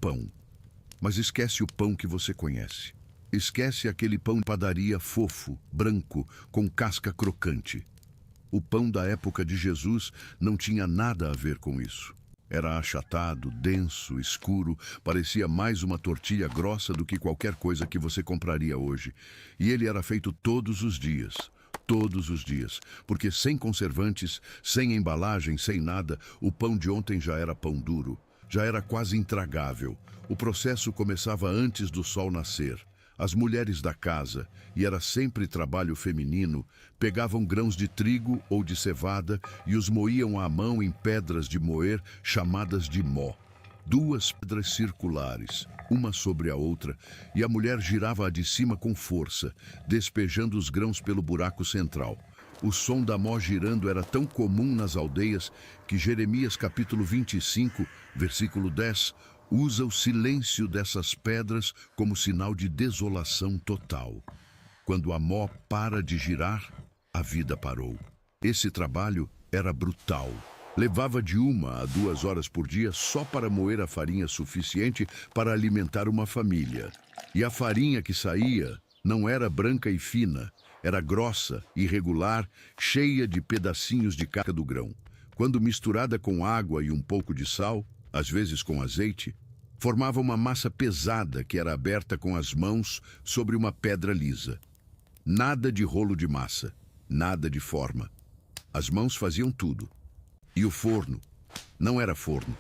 pão. Mas esquece o pão que você conhece. Esquece aquele pão de padaria fofo, branco, com casca crocante. O pão da época de Jesus não tinha nada a ver com isso. Era achatado, denso, escuro, parecia mais uma tortilha grossa do que qualquer coisa que você compraria hoje. E ele era feito todos os dias, porque sem conservantes, sem embalagem, sem nada, o pão de ontem já era pão duro, já era quase intragável. O processo começava antes do sol nascer. As mulheres da casa, e era sempre trabalho feminino, pegavam grãos de trigo ou de cevada e os moíam à mão em pedras de moer chamadas de mó. 2 pedras circulares, uma sobre a outra, e a mulher girava-a de cima com força, despejando os grãos pelo buraco central. O som da mó girando era tão comum nas aldeias que Jeremias capítulo 25, versículo 10, usa o silêncio dessas pedras como sinal de desolação total. Quando a mó para de girar, a vida parou. Esse trabalho era brutal. Levava de 1 a 2 horas por dia só para moer a farinha suficiente para alimentar uma família. E a farinha que saía não era branca e fina, era grossa, irregular, cheia de pedacinhos de casca do grão. Quando misturada com água e um pouco de sal, às vezes com azeite, formava uma massa pesada que era aberta com as mãos sobre uma pedra lisa. Nada de rolo de massa, nada de forma. As mãos faziam tudo. E o forno não era forno.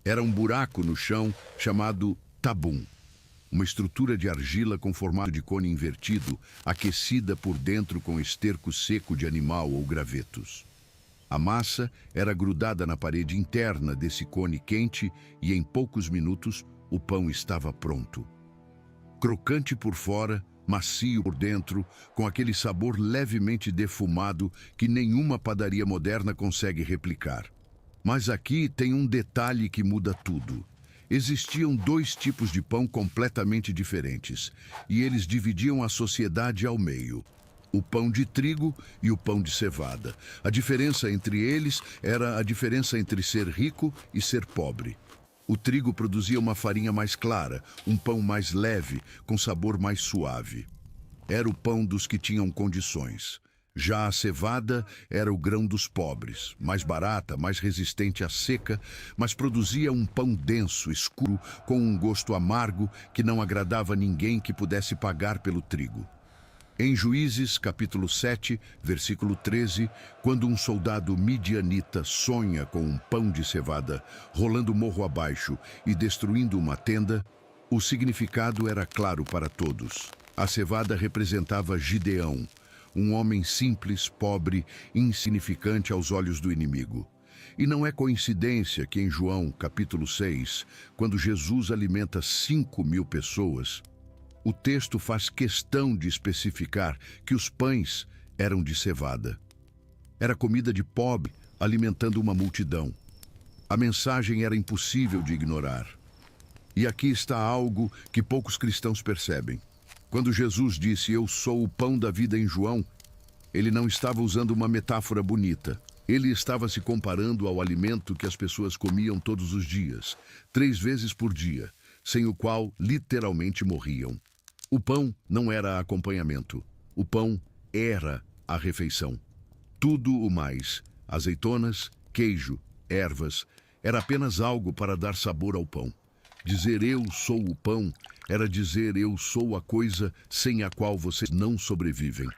Era um buraco no chão chamado tabum. Uma estrutura de argila com formato de cone invertido, aquecida por dentro com esterco seco de animal ou gravetos. A massa era grudada na parede interna desse cone quente e em poucos minutos o pão estava pronto. Crocante por fora, macio por dentro, com aquele sabor levemente defumado que nenhuma padaria moderna consegue replicar. Mas aqui tem um detalhe que muda tudo. Existiam 2 tipos de pão completamente diferentes, e eles dividiam a sociedade ao meio. O pão de trigo e o pão de cevada. A diferença entre eles era a diferença entre ser rico e ser pobre. O trigo produzia uma farinha mais clara, um pão mais leve, com sabor mais suave. Era o pão dos que tinham condições. Já a cevada era o grão dos pobres, mais barata, mais resistente à seca, mas produzia um pão denso, escuro, com um gosto amargo que não agradava a ninguém que pudesse pagar pelo trigo. Em Juízes, capítulo 7, versículo 13, quando um soldado midianita sonha com um pão de cevada, rolando morro abaixo e destruindo uma tenda, o significado era claro para todos. A cevada representava Gideão, um homem simples, pobre, insignificante aos olhos do inimigo. E não é coincidência que em João, capítulo 6, quando Jesus alimenta 5.000 pessoas, o texto faz questão de especificar que os pães eram de cevada. Era comida de pobre, alimentando uma multidão. A mensagem era impossível de ignorar. E aqui está algo que poucos cristãos percebem. Quando Jesus disse, "Eu sou o pão da vida" em João, ele não estava usando uma metáfora bonita. Ele estava se comparando ao alimento que as pessoas comiam todos os dias, 3 vezes por dia, sem o qual literalmente morriam. O pão não era acompanhamento. O pão era a refeição. Tudo o mais, azeitonas, queijo, ervas, era apenas algo para dar sabor ao pão. Dizer "eu sou o pão" era dizer "eu sou a coisa sem a qual vocês não sobrevivem".